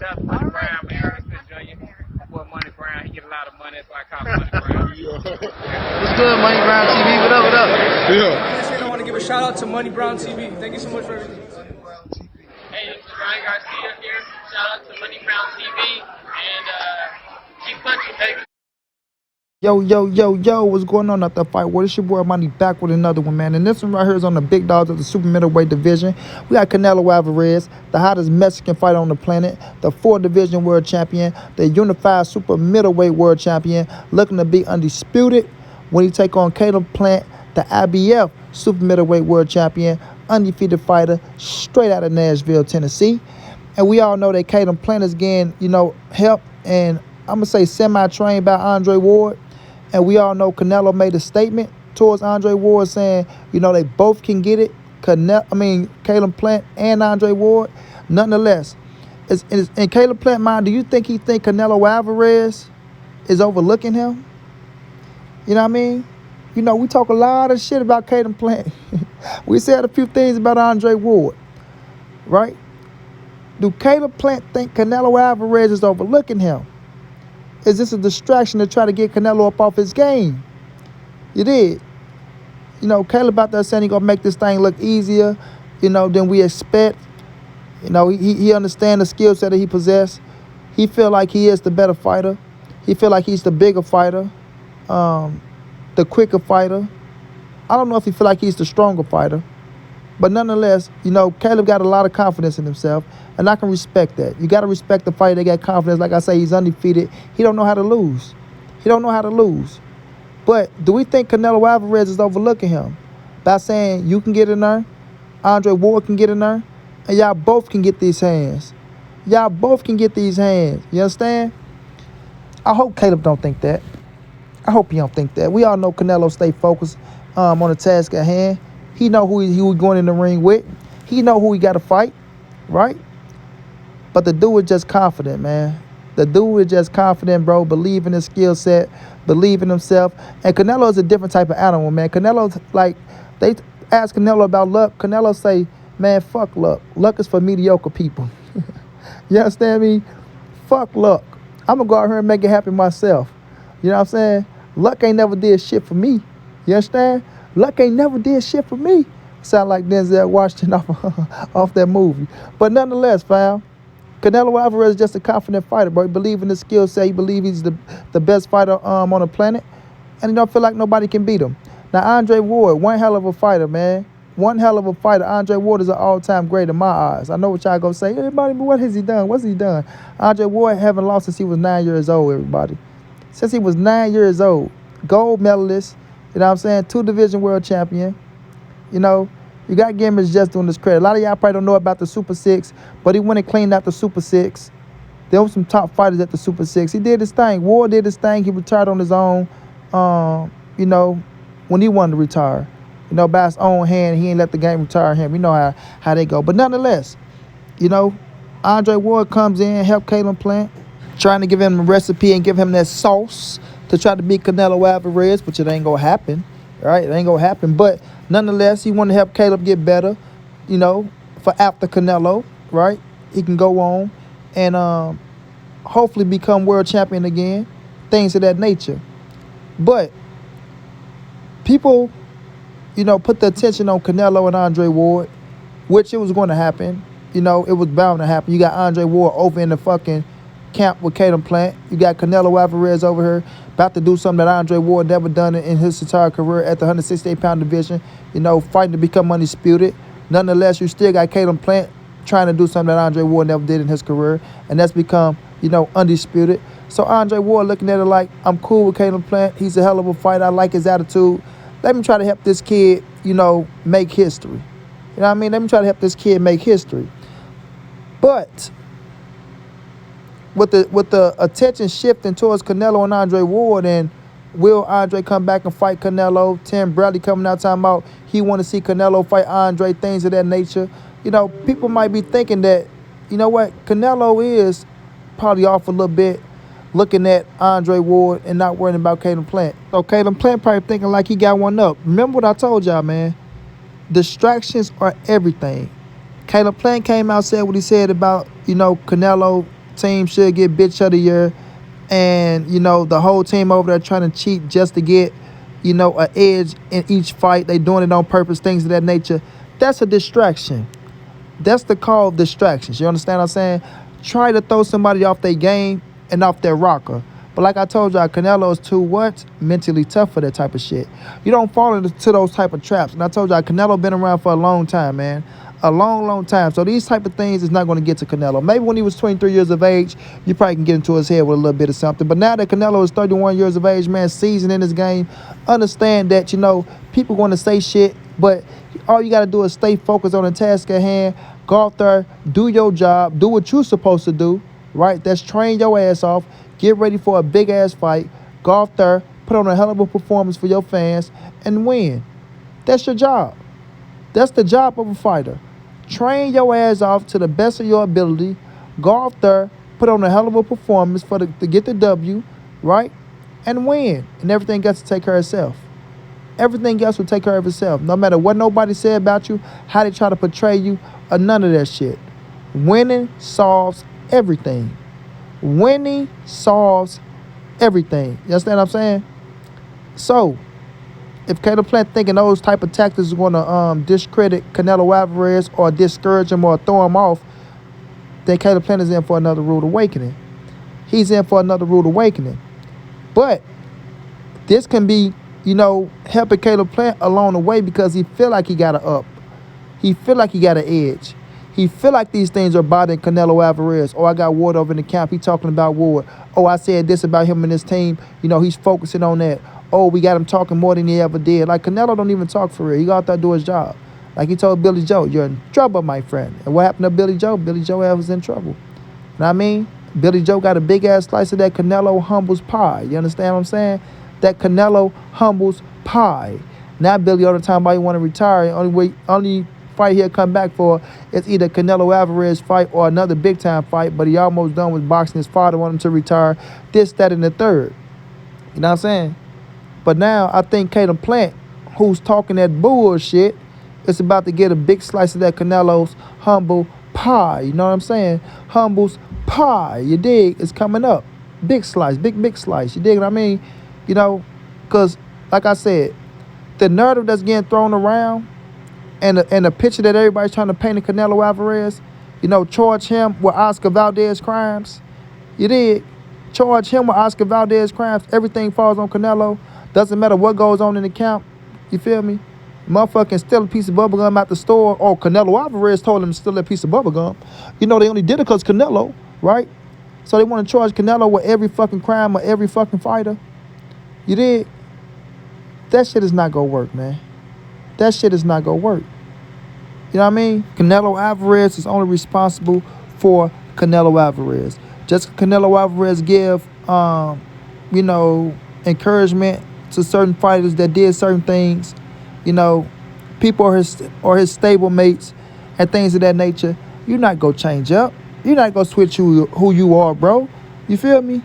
That's Money Brown, man. Ernest Jr. Boy, Money Brown, he get a lot of money, so I call him Money Brown. What's good, Money Brown TV? What up, what up? Yeah. I want to give a shout out to Money Brown TV. Thank you so much for everything. Hey, this is Ryan Garcia here. Shout out to Money Brown TV and keep punching, baby. Yo, what's going on at the fight? Well, it's your boy Money back with another one, man. And this one right here is on the big dogs of the super middleweight division. We got Canelo Alvarez, the hottest Mexican fighter on the planet, the 4-division world champion, the unified super middleweight world champion, looking to be undisputed when he take on Caleb Plant, the IBF super middleweight world champion, undefeated fighter, straight out of Nashville, Tennessee. And we all know that Caleb Plant is getting, help and I'm going to say semi-trained by Andre Ward. And we all know Canelo made a statement towards Andre Ward saying, they both can get it. Caleb Plant and Andre Ward. Nonetheless, in Caleb Plant's mind, do you think he think Canelo Alvarez is overlooking him? You know what I mean? We talk a lot of shit about Caleb Plant. We said a few things about Andre Ward, right? Do Caleb Plant think Canelo Alvarez is overlooking him? Is this a distraction to try to get Canelo up off his game? You did. Caleb out there saying he's going to make this thing look easier, than we expect. He understands the skill set that he possesses. He feel like he is the better fighter. He feel like he's the bigger fighter, the quicker fighter. I don't know if he feel like he's the stronger fighter. But nonetheless, Caleb got a lot of confidence in himself, and I can respect that. You got to respect the fighter that got confidence. Like I say, he's undefeated. He don't know how to lose. But do we think Canelo Alvarez is overlooking him by saying you can get in there, Andre Ward can get in there, and y'all both can get these hands? You understand? I hope Caleb don't think that. I hope he don't think that. We all know Canelo stay focused on the task at hand. He know who he going in the ring with. He know who he got to fight, right? But the dude is just confident, man. The dude is just confident, bro. Believe in his skill set, believe in himself. And Canelo is a different type of animal, man. Canelo's like, they ask Canelo about luck. Canelo say, man, fuck luck. Luck is for mediocre people. You understand me? Fuck luck. I'm going to go out here and make it happen myself. You know what I'm saying? Luck ain't never did shit for me. You understand? Luck ain't never did shit for me. Sound like Denzel Washington off that movie. But nonetheless, fam, Canelo Alvarez is just a confident fighter, bro. He believe in his skill set. He believe he's the best fighter on the planet. And he don't feel like nobody can beat him. Now, Andre Ward, one hell of a fighter, man. One hell of a fighter. Andre Ward is an all-time great in my eyes. I know what y'all gonna say. Everybody, what has he done? What's he done? Andre Ward haven't lost since he was 9 years old, everybody. Since he was 9 years old. Gold medalist. You know what I'm saying? 2-division world champion. You got to give him his just doing this credit. A lot of y'all probably don't know about the Super 6, but he went and cleaned out the Super 6. There were some top fighters at the Super 6. He did his thing. Ward did his thing. He retired on his own, when he wanted to retire. By his own hand. He ain't let the game retire him. You know how they go. But nonetheless, Andre Ward comes in, help Caleb Plant, trying to give him a recipe and give him that sauce to try to beat Canelo Alvarez, which it ain't going to happen, right? It ain't going to happen. But nonetheless, he want to help Caleb get better, for after Canelo, right? He can go on and hopefully become world champion again, things of that nature. But people, put the attention on Canelo and Andre Ward, which it was going to happen. It was bound to happen. You got Andre Ward over in the fucking camp with Caleb Plant. You got Canelo Alvarez over here about to do something that Andre Ward never done in his entire career at the 168-pound division, fighting to become undisputed. Nonetheless, you still got Caleb Plant trying to do something that Andre Ward never did in his career, and that's become, undisputed. So Andre Ward looking at it like, I'm cool with Caleb Plant. He's a hell of a fighter. I like his attitude. Let me try to help this kid, make history. You know what I mean? Let me try to help this kid make history. But with the attention shifting towards Canelo and Andre Ward, and will Andre come back and fight Canelo? Tim Bradley coming out talking about he want to see Canelo fight Andre, things of that nature. People might be thinking that, Canelo is probably off a little bit looking at Andre Ward and not worrying about Caleb Plant. So Caleb Plant probably thinking like he got one up. Remember what I told y'all, man. Distractions are everything. Caleb Plant came out and said what he said about, Canelo team should get bitch of the year, and the whole team over there trying to cheat just to get an edge in each fight. They doing it on purpose, things of that nature. That's a distraction. That's the call of distractions. You understand what I'm saying? Try to throw somebody off their game and off their rocker. But like I told y'all, Canelo is too what? Mentally tough for that type of shit. You don't fall into those type of traps. And I told y'all, Canelo been around for a long time, man. A long, long time. So these type of things is not going to get to Canelo. Maybe when he was 23 years of age, you probably can get into his head with a little bit of something. But now that Canelo is 31 years of age, man, seasoned in this game, understand that, people going to say shit, but all you got to do is stay focused on the task at hand. Go out there, do your job, do what you're supposed to do, right? That's train your ass off. Get ready for a big-ass fight. Go out there, put on a hell of a performance for your fans, and win. That's your job. That's the job of a fighter. Train your ass off to the best of your ability. Go out there, put on a hell of a performance to get the W, right? And win. And everything else to take care of itself. Everything else will take care of itself. No matter what nobody said about you, how they try to portray you, or none of that shit. Winning solves everything. Winning solves everything. You understand what I'm saying? So, if Caleb Plant thinking those type of tactics are going to discredit Canelo Alvarez or discourage him or throw him off, then Caleb Plant is in for another rude awakening. He's in for another rude awakening. But this can be, helping Caleb Plant along the way because he feel like he got an up. He feel like he got an edge. He feel like these things are bothering Canelo Alvarez. Oh, I got Ward over in the camp. He talking about Ward. Oh, I said this about him and his team. He's focusing on that. Oh, we got him talking more than he ever did. Like, Canelo don't even talk for real. He go out there do his job. Like he told Billy Joe, you're in trouble, my friend. And what happened to Billy Joe? Billy Joe was in trouble. You know what I mean? Billy Joe got a big-ass slice of that Canelo humbles pie. You understand what I'm saying? That Canelo humbles pie. Now Billy all the time about he want to retire. Only fight he'll come back for is either Canelo Alvarez fight or another big-time fight, but he almost done with boxing. His father wanted him to retire. This, that, and the third. You know what I'm saying? But now I think Caleb Plant, who's talking that bullshit, is about to get a big slice of that Canelo's humble pie. You know what I'm saying? Humble's pie. You dig? It's coming up. Big slice. Big slice. You dig what I mean? Because, like I said, the narrative that's getting thrown around and the picture that everybody's trying to paint of Canelo Alvarez, charge him with Oscar Valdez crimes. You dig? Charge him with Oscar Valdez crimes. Everything falls on Canelo. Doesn't matter what goes on in the camp. You feel me? Motherfucking steal a piece of bubblegum out the store. Oh, Canelo Alvarez told him to steal that piece of bubblegum. They only did it because Canelo, right? So they want to charge Canelo with every fucking crime of every fucking fighter. You did? That shit is not going to work, man. That shit is not going to work. You know what I mean? Canelo Alvarez is only responsible for Canelo Alvarez. Just Canelo Alvarez give, encouragement to certain fighters that did certain things, people or his stable mates and things of that nature. You're not going to change up. You're not going to switch who you are, bro. You feel me?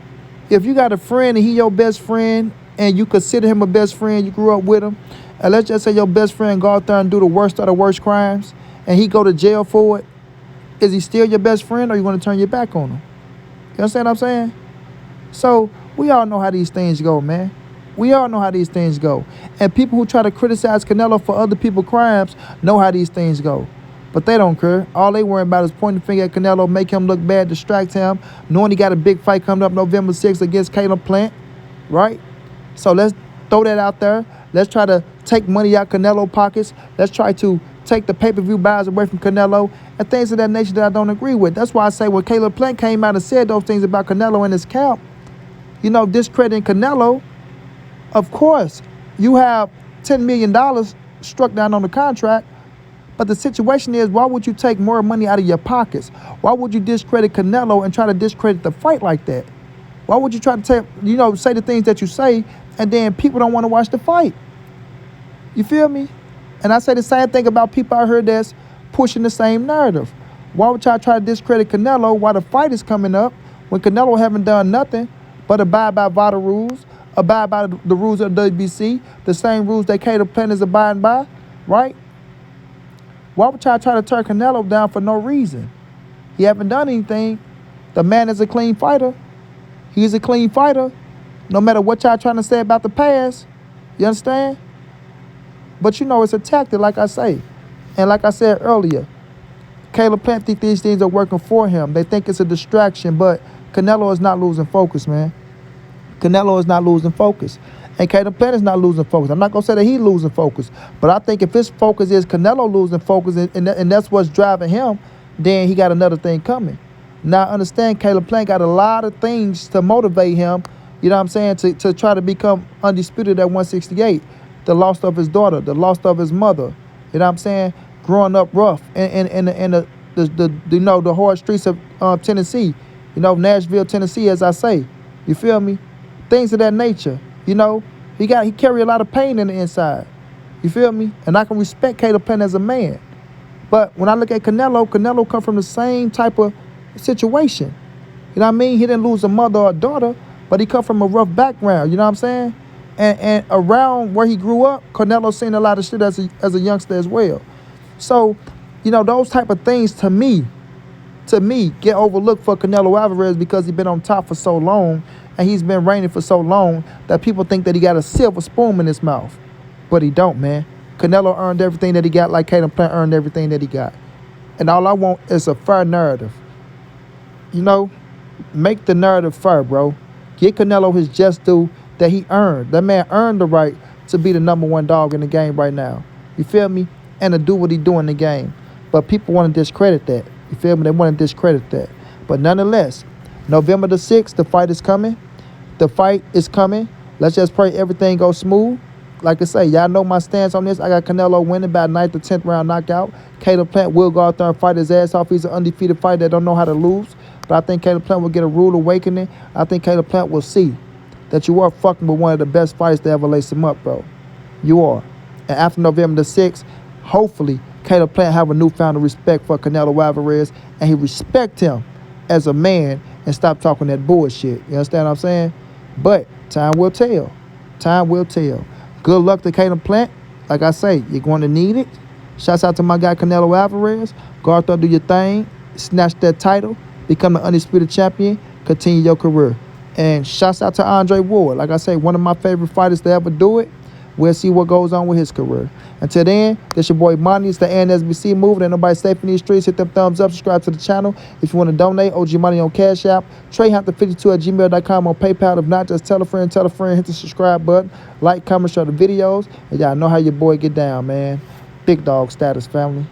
If you got a friend and he your best friend and you consider him a best friend, you grew up with him, and let's just say your best friend go out there and do the worst of the worst crimes and he go to jail for it, is he still your best friend or are you going to turn your back on him? You understand what I'm saying? So we all know how these things go, man. We all know how these things go. And people who try to criticize Canelo for other people's crimes know how these things go. But they don't care. All they worry about is pointing the finger at Canelo, make him look bad, distract him, knowing he got a big fight coming up November 6th against Caleb Plant, right? So let's throw that out there. Let's try to take money out Canelo pockets. Let's try to take the pay-per-view buys away from Canelo and things of that nature that I don't agree with. That's why I say when Caleb Plant came out and said those things about Canelo in his camp, discrediting Canelo, of course, you have $10 million struck down on the contract, but the situation is, why would you take more money out of your pockets? Why would you discredit Canelo and try to discredit the fight like that? Why would you try to say the things that you say and then people don't want to watch the fight? You feel me? And I say the same thing about people out here that's pushing the same narrative. Why would y'all try to discredit Canelo while the fight is coming up when Canelo haven't done nothing but abide by VADA rules, abide by the rules of the WBC, the same rules that Caleb Plant is abiding by, right? Why would y'all try to turn Canelo down for no reason? He haven't done anything. The man is a clean fighter. He's a clean fighter. No matter what y'all trying to say about the past. You understand? But you know it's a tactic, like I say. And like I said earlier, Caleb Plant think these things are working for him. They think it's a distraction, but Canelo is not losing focus, man. Canelo is not losing focus. And Caleb Plant is not losing focus. I'm not going to say that he's losing focus. But I think if his focus is Canelo losing focus and that's what's driving him, then he got another thing coming. Now, I understand Caleb Plant got a lot of things to motivate him, you know what I'm saying, to try to become undisputed at 168. The loss of his daughter, the loss of his mother, you know what I'm saying, growing up rough in the hard streets of Tennessee, you know, Nashville, Tennessee, as I say. You feel me? Things of that nature. You know, he carry a lot of pain in the inside. You feel me? And I can respect Caleb Plant as a man. But when I look at Canelo come from the same type of situation. You know what I mean? He didn't lose a mother or a daughter, but he come from a rough background. You know what I'm saying? And around where he grew up, Canelo seen a lot of shit as a youngster as well. So, you know, those type of things to me, get overlooked for Canelo Alvarez because he's been on top for so long and he's been reigning for so long that people think that he got a silver spoon in his mouth. But he don't, man. Canelo earned everything that he got like Caleb Plant earned everything that he got. And all I want is a fair narrative. You know, make the narrative fair, bro. Get Canelo his just due that he earned. That man earned the right to be the #1 dog in the game right now. You feel me? And to do what he do in the game. But people want to discredit that. You feel me? They want to discredit that. But nonetheless, November the 6th, the fight is coming. The fight is coming. Let's just pray everything goes smooth. Like I say, y'all know my stance on this. I got Canelo winning by 9th or 10th round knockout. Caleb Plant will go out there and fight his ass off. He's an undefeated fighter that don't know how to lose. But I think Caleb Plant will get a rude awakening. I think Caleb Plant will see that you are fucking with one of the best fighters to ever lace him up, bro. You are. And after November the 6th, hopefully Caleb Plant have a newfound respect for Canelo Alvarez and he respect him as a man and stop talking that bullshit. You understand what I'm saying? But time will tell. Time will tell. Good luck to Caleb Plant. Like I say, you're going to need it. Shouts out to my guy Canelo Alvarez. Go out there, do your thing. Snatch that title. Become the undisputed champion. Continue your career. And shouts out to Andre Ward. Like I say, one of my favorite fighters to ever do it. We'll see what goes on with his career. Until then, this your boy Money. It's the NSBC moving. Ain't nobody safe in these streets. Hit them thumbs up. Subscribe to the channel. If you want to donate, OG Money on Cash App. TreyHunters52@gmail.com on PayPal. If not, just tell a friend. Hit the subscribe button. Like, comment, share the videos. And y'all know how your boy get down, man. Big dog status, family.